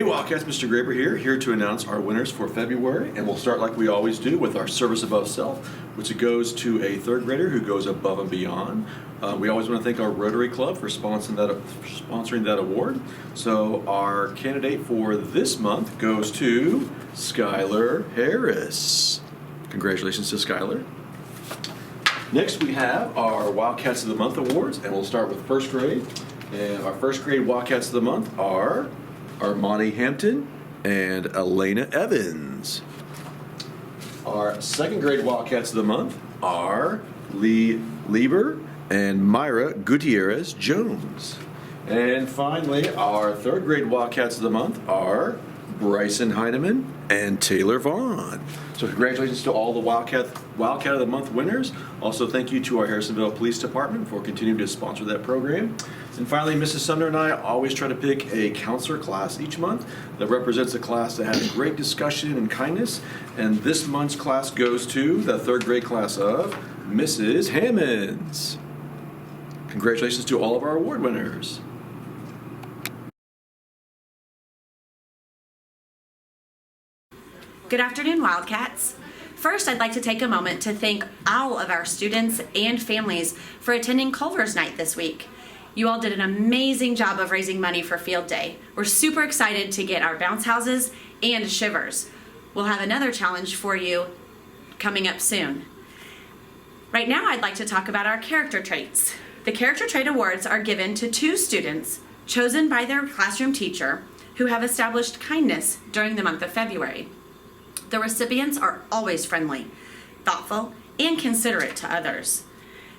Hey Wildcats, Mr. Graber here to announce our winners for February, and we'll start like we always do with our Service Above Self, which goes to a third grader who goes above and beyond. We always want to thank our Rotary Club for sponsoring that award. So our candidate for this month goes to Skylar Harris. Congratulations to Skylar. Next we have our Wildcats of the Month awards, and we'll start with first grade. And our first grade Wildcats of the Month are Armani Hampton and Elena Evans. Our second grade Wildcats of the Month are Lee Lieber and Myra Gutierrez Jones. And finally, our third grade Wildcats of the Month are Bryson Heineman and Taylor Vaughn. So congratulations to all the Wildcat of the Month winners. Also thank you to our Harrisonville Police Department for continuing to sponsor that program. And finally, Mrs. Sumner and I always try to pick a counselor class each month that represents a class that has great discussion and kindness. And this month's class goes to the third grade class of Mrs. Hammonds. Congratulations to all of our award winners. Good afternoon, Wildcats. First, I'd like to take a moment to thank all of our students and families for attending Culver's Night this week. You all did an amazing job of raising money for Field Day. We're super excited to get our bounce houses and shivers. We'll have another challenge for you coming up soon. Right now, I'd like to talk about our character traits. The Character Trait Awards are given to 2 students chosen by their classroom teacher who have established kindness during the month of February. The recipients are always friendly, thoughtful, and considerate to others.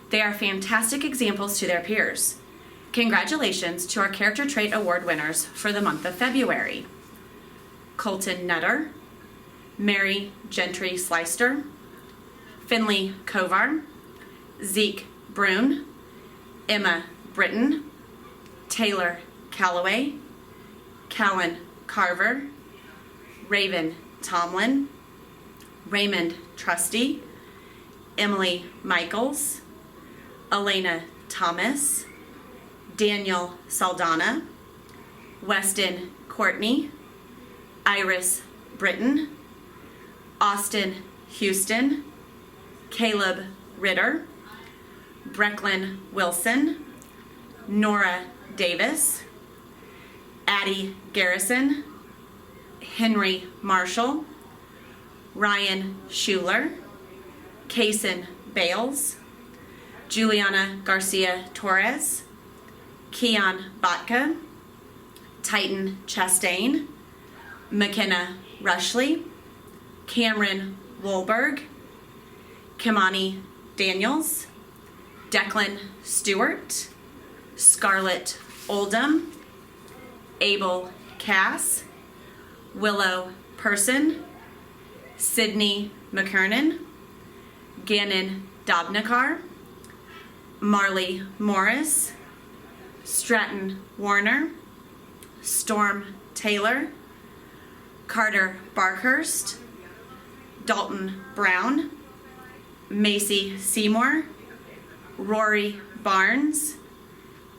They are fantastic examples to their peers. Congratulations to our Character Trait Award winners for the month of February. Colton Nutter, Mary Gentry Sleister, Finley Kovar, Zeke Brune, Emma Britton, Taylor Calloway, Callan Carver, Raven Tomlin, Raymond Trusty, Emily Michaels, Elena Thomas, Daniel Saldana, Weston Courtney, Iris Britton, Austin Houston, Caleb Ritter, Brecklin Wilson, Nora Davis, Addie Garrison, Henry Marshall, Ryan Schuler, Kaysen Bales, Juliana Garcia Torres, Keon Botka, Titan Chastain, McKenna Rushley, Cameron Wolberg, Kimani Daniels, Declan Stewart, Scarlett Oldham, Abel Cass, Willow Person, Sydney McKernan, Gannon Dobnikar, Marley Morris, Stratton Warner, Storm Taylor, Carter Barkhurst, Dalton Brown, Macy Seymour, Rory Barnes,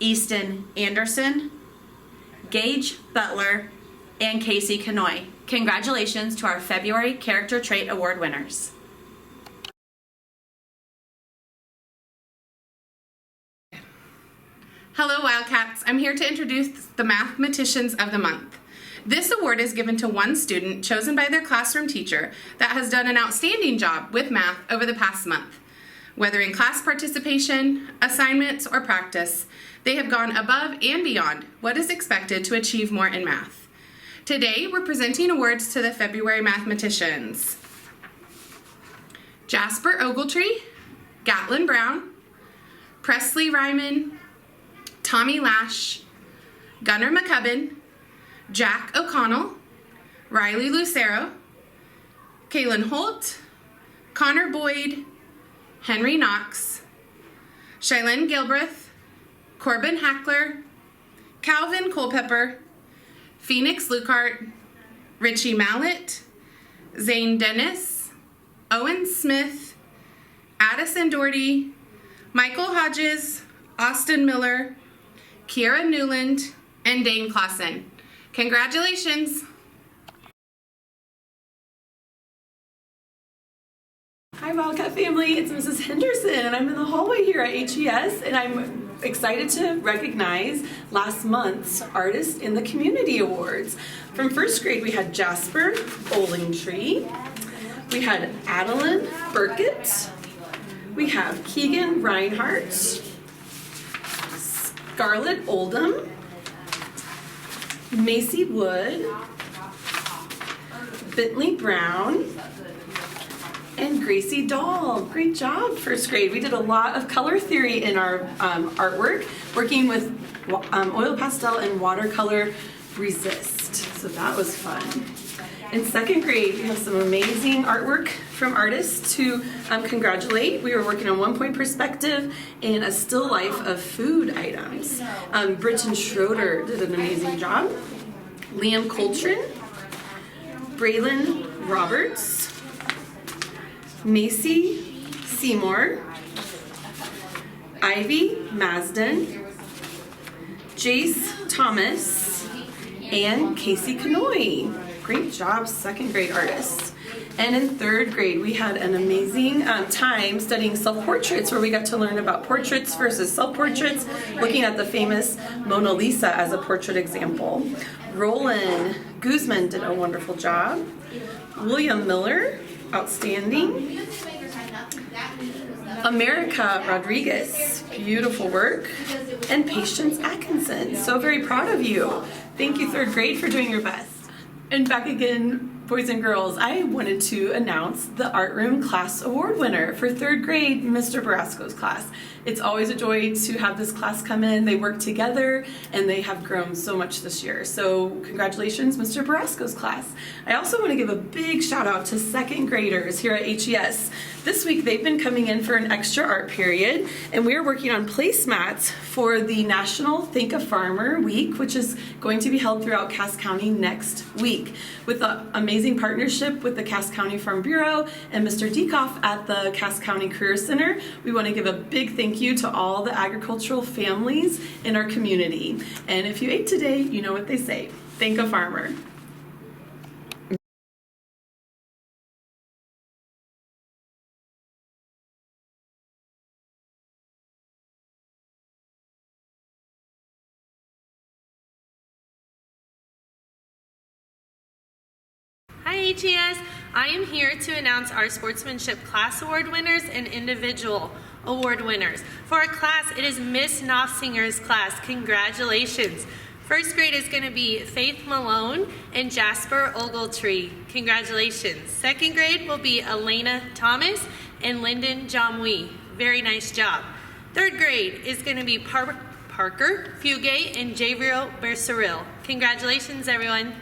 Easton Anderson, Gage Butler, and Casey Kanoy. Congratulations to our February Character Trait Award winners. Hello Wildcats, I'm here to introduce the Mathematicians of the Month. This award is given to one student chosen by their classroom teacher that has done an outstanding job with math over the past month. Whether in class participation, assignments, or practice, they have gone above and beyond what is expected to achieve more in math. Today, we're presenting awards to the February mathematicians. Jasper Ogletree, Gatlin Brown, Presley Ryman, Tommy Lash, Gunnar McCubbin, Jack O'Connell, Riley Lucero, Kaylin Holt, Connor Boyd, Henry Knox, Shailene Gilbreth, Corbin Hackler, Calvin Culpepper, Phoenix Lucart, Richie Mallett, Zane Dennis, Owen Smith, Addison Doherty, Michael Hodges, Austin Miller, Kiera Newland, and Dane Clausen. Congratulations! Hi Wildcat family, it's Mrs. Henderson and I'm in the hallway here at HES and I'm excited to recognize last month's Artist in the Community Awards. From first grade we had Jasper Ollingtree, we had Adeline Burkett, we have Keegan Reinhardt, Scarlett Oldham, Macy Wood, Bentley Brown, and Gracie Dahl. Great job, first grade. We did a lot of color theory in our artwork, working with oil pastel and watercolor resist. So that was fun. In second grade, we have some amazing artwork from artists to congratulate. We were working on 1-point perspective and a still life of food items. Bridget Schroeder did an amazing job. Liam Coltrane, Braylon Roberts, Macy Seymour, Ivy Masden, Jace Thomas, and Casey Canoy. Great job, second grade artists. And in third grade, we had an amazing time studying self-portraits where we got to learn about portraits versus self-portraits, looking at the famous Mona Lisa as a portrait example. Roland Guzman did a wonderful job. William Miller, outstanding. America Rodriguez, beautiful work. And Patience Atkinson, so very proud of you. Thank you, third grade, for doing your best. And back again, boys and girls, I wanted to announce the Art Room Class Award winner for third grade, Mr. Barasco's class. It's always a joy to have this class come in. They work together and they have grown so much this year. So congratulations, Mr. Barasco's class. I also want to give a big shout out to second graders here at HES. This week they've been coming in for an extra art period and we're working on placemats for the National Think a Farmer Week, which is going to be held throughout Cass County next week. With an amazing partnership with the Cass County Farm Bureau and Mr. Dekoff at the Cass County Career Center, we want to give a big thank you to all the agricultural families in our community. And if you ate today, you know what they say, thank a farmer. Hi HES, I am here to announce our Sportsmanship Class Award winners and individual award winners. For our class, it is Miss Knopfsinger's class. Congratulations. First grade is going to be Faith Malone and Jasper Ogletree. Congratulations. Second grade will be Elena Thomas and Lyndon Jamui. Very nice job. Third grade is going to be Parker Fugate and Javriel Berceril. Congratulations, everyone.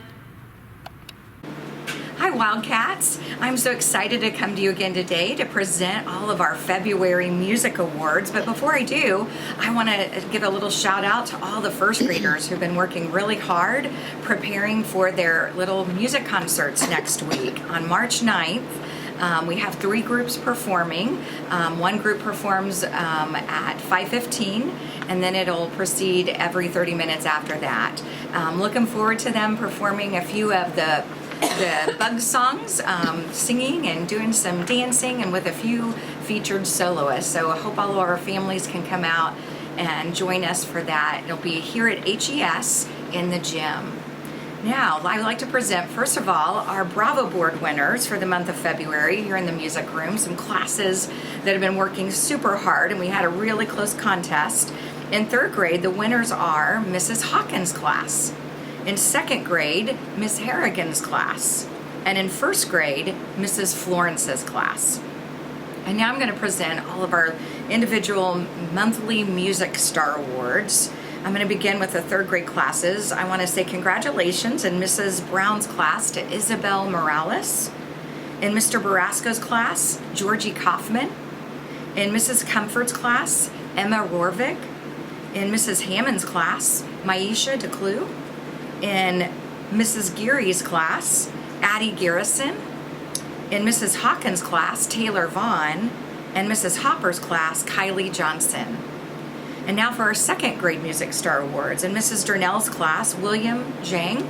Hi Wildcats! I'm so excited to come to you again today to present all of our February Music Awards. But before I do, I want to give a little shout out to all the first graders who've been working really hard preparing for their little music concerts next week. On March 9th, we have 3 groups performing. One group performs at 5:15 and then it'll proceed every 30 minutes after that. Looking forward to them performing a few of the bug songs, singing and doing some dancing and with a few featured soloists. So I hope all of our families can come out and join us for that. It'll be here at HES in the gym. Now, I'd like to present, first of all, our Bravo Board winners for the month of February here in the music room. Some classes that have been working super hard and we had a really close contest. In third grade, the winners are Mrs. Hawkins' class. In second grade, Miss Harrigan's class. And in first grade, Mrs. Florence's class. And now I'm going to present all of our individual monthly Music Star Awards. I'm going to begin with the third grade classes. I want to say congratulations in Mrs. Brown's class to Isabel Morales. In Mr. Barasco's class, Georgie Kaufman. In Mrs. Comfort's class, Emma Rorvik. In Mrs. Hammond's class, Maisha DeClue. In Mrs. Geary's class, Addie Garrison. In Mrs. Hawkins' class, Taylor Vaughn. And Mrs. Hopper's class, Kylie Johnson. And now for our second grade Music Star Awards. In Mrs. Durnell's class, William Zhang.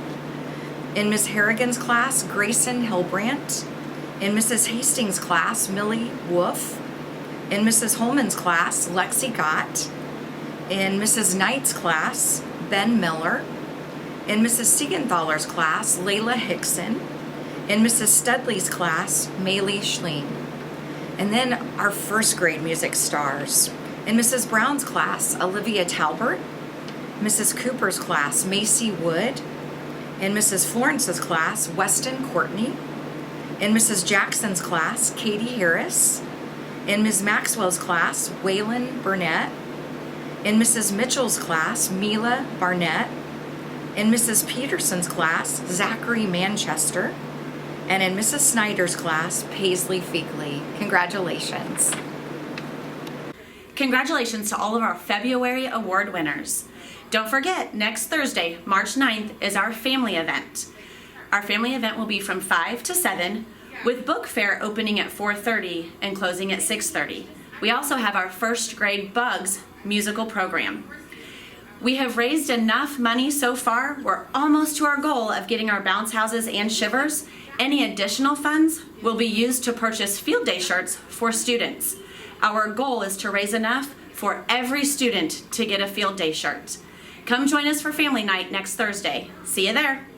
In Ms. Harrigan's class, Grayson Hillbrandt. In Mrs. Hastings' class, Millie Wolf. In Mrs. Holman's class, Lexi Gott. In Mrs. Knight's class, Ben Miller. In Mrs. Siegenthaler's class, Layla Hickson. In Mrs. Studley's class, Maylee Schleen. And then our first grade music stars. In Mrs. Brown's class, Olivia Talbert. Mrs. Cooper's class, Macy Wood. In Mrs. Florence's class, Weston Courtney. In Mrs. Jackson's class, Katie Harris. In Ms. Maxwell's class, Waylon Burnett. In Mrs. Mitchell's class, Mila Barnett. In Mrs. Peterson's class, Zachary Manchester. And in Mrs. Snyder's class, Paisley Fegley. Congratulations. Congratulations to all of our February award winners. Don't forget, next Thursday, March 9th, is our family event. Our family event will be from 5 to 7, with book fair opening at 4:30 and closing at 6:30. We also have our first grade Bugs musical program. We have raised enough money so far. We're almost to our goal of getting our bounce houses and shivers. Any additional funds will be used to purchase field day shirts for students. Our goal is to raise enough for every student to get a field day shirt. Come join us for family night next Thursday. See you there.